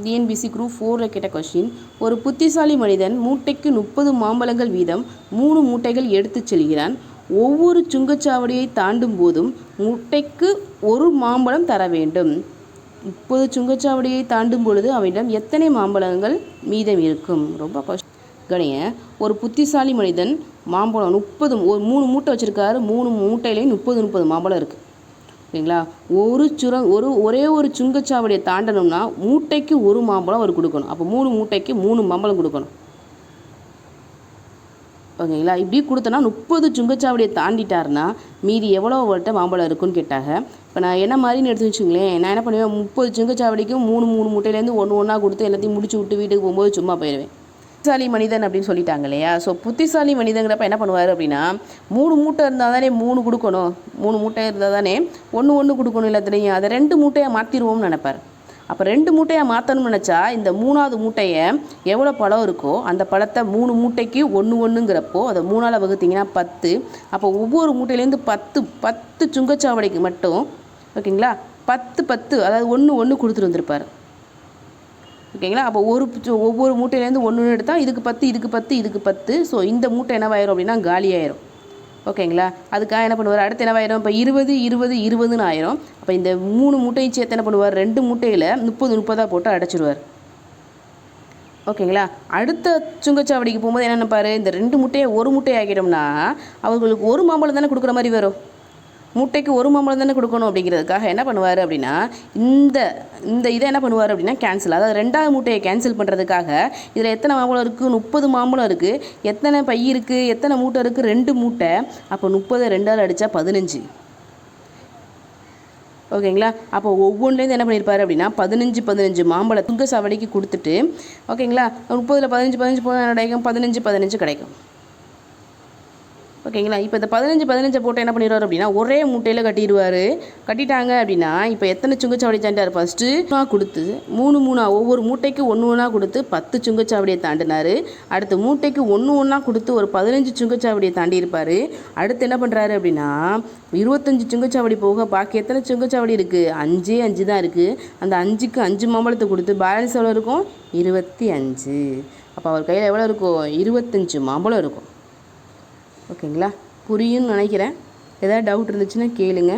TNPSC group 4 கேட்ட question. ஒரு புத்திசாலி மனிதன் மூட்டைக்கு 30 மாம்பழங்கள் வீதம் 3 மூட்டைகள் எடுத்துச் செல்கிறான். ஒவ்வொரு சுங்கச்சாவடியை தாண்டும் போதும் மூட்டைக்கு ஒரு மாம்பழம் தர வேண்டும். 30 சுங்கச்சாவடியை தாண்டும் பொழுது அவனிடம் எத்தனை மாம்பழங்கள் மீதம் இருக்கும்? ரொம்ப கவனிங்க. ஒரு புத்திசாலி மனிதன் மாம்பழம் 30 ஒரு 3 மூட்டை வச்சுருக்காரு. 3 மூட்டையிலையும் 30 மாம்பழம் இருக்குது. ஓகேங்களா? ஒரே ஒரு சுங்கச்சாவடியை தாண்டணும்னா மூட்டைக்கு ஒரு மாம்பழம் அவர் கொடுக்கணும். அப்போ 3 மூட்டைக்கு 3 மாம்பழம் கொடுக்கணும். ஓகேங்களா? இப்படி கொடுத்தனா 30 சுங்கச்சாவடியை தாண்டிட்டாருன்னா மீதி எவ்வளோ அவர்கிட்ட மாம்பழம் இருக்குன்னு கேட்டாங்க. இப்போ நான் என்ன மாதிரின்னு எடுத்து வச்சுங்களேன், நான் என்ன பண்ணுவேன், 30 சுங்கச்சாவடிக்கும் 3 மூட்டையிலேருந்து ஒன்றா கொடுத்து எல்லாத்தையும் முடிச்சு விட்டு வீட்டுக்கு போகும்போது சும்மா போயிடுவேன். புத்திசாலி மனிதன் அப்படின்னு சொல்லிட்டாங்க இல்லையா? ஸோ புத்திசாலி மனிதங்கிறப்ப என்ன பண்ணுவார் அப்படின்னா, 3 மூட்டை இருந்தால் தானே 3 கொடுக்கணும், 3 மூட்டை இருந்தால் தானே ஒன்று கொடுக்கணும் எல்லாத்துலேயும். அதை 2 மூட்டையாக மாற்றிடுவோம்னு நினைப்பார். அப்போ 2 மூட்டையாக மாற்றணும்னு நினச்சா இந்த 3ஆவது மூட்டையை எவ்வளோ பழம் இருக்கோ அந்த பழத்தை 3 மூட்டைக்கு ஒன்றுங்கிறப்போ அதை 3ஆல் வகுத்திங்கன்னா 10. அப்போ ஒவ்வொரு மூட்டையிலேருந்து 10 சுங்கச்சாவடிக்கு மட்டும் ஓகேங்களா 10 அதாவது 1 கொடுத்துட்டு வந்திருப்பார். ஓகேங்களா? அப்போ ஒவ்வொரு மூட்டையிலேருந்து 1 எடுத்தால் இதுக்கு 10. ஸோ இந்த மூட்டை என்னவாயிரும் அப்படின்னா காலியாயிரும். ஓகேங்களா? அதுக்காக என்ன பண்ணுவார், அடுத்து என்னவாயிரும், இப்போ 20 ஆயிரும். அப்போ இந்த 3 மூட்டையும் சேர்த்து என்ன பண்ணுவார், 2 மூட்டையில் 30 போட்டு அடைச்சிடுவார். ஓகேங்களா? அடுத்த சுங்கச்சாவடிக்கு போகும்போது என்ன நினைப்பார், இந்த 2 மூட்டையை ஒரு மூட்டை ஆக்கிட்டோம்னா அவங்களுக்கு ஒரு மாம்பழம் தானே கொடுக்குற மாதிரி வரும். மூட்டைக்கு ஒரு மாம்பழம் தானே கொடுக்கணும். அப்படிங்கிறதுக்காக என்ன பண்ணுவார் அப்படின்னா இந்த இதை என்ன பண்ணுவார் அப்படின்னா கேன்சல், அதாவது 2ஆவது மூட்டையை கேன்சல் பண்ணுறதுக்காக இதில் எத்தனை மாம்பழம் இருக்குது, 30 மாம்பழம் இருக்குது, எத்தனை பை இருக்குது, எத்தனை மூட்டை இருக்குது, 2 மூட்டை. அப்போ 30 2ஆல் அடித்தா 15. ஓகேங்களா? அப்போ ஒவ்வொன்றுலேருந்து என்ன பண்ணியிருப்பார் அப்படின்னா 15 மாம்பழம் சுங்கச்சாவடிக்கு கொடுத்துட்டு, ஓகேங்களா, 30ல் 15 போனால் கிடைக்கும், 15 கிடைக்கும். ஓகேங்களா? இப்போ இந்த 15 போட்டு என்ன பண்ணிடுவார் அப்படின்னா ஒரே மூட்டையில் கட்டிட்டாங்க அப்படின்னா இப்போ எத்தனை சுங்கச்சாவடி தாண்டினார், ஃபஸ்ட்டு கொடுத்து 3 ஒவ்வொரு மூட்டைக்கு 1 கொடுத்து 10 சுங்கச்சாவடியை தாண்டினார். அடுத்து மூட்டைக்கு 1 கொடுத்து ஒரு 15 சுங்கச்சாவடியை தாண்டியிருப்பார். அடுத்து என்ன பண்ணுறாரு அப்படின்னா 25 சுங்கச்சாவடி போக பாக்கி எத்தனை சுங்கச்சாவடி இருக்குது, 5 தான் இருக்குது. அந்த 5க்கு 5 மாம்பழத்தை கொடுத்து பேலன்ஸ் எவ்வளோ இருக்கும், 25. அப்போ அவர் கையில் எவ்வளோ இருக்கும், 25 மாம்பழம் இருக்கும். ஓகேங்களா? புரியும்னு நினைக்கிறேன். ஏதாவது டவுட் இருந்துச்சுன்னா கேளுங்க.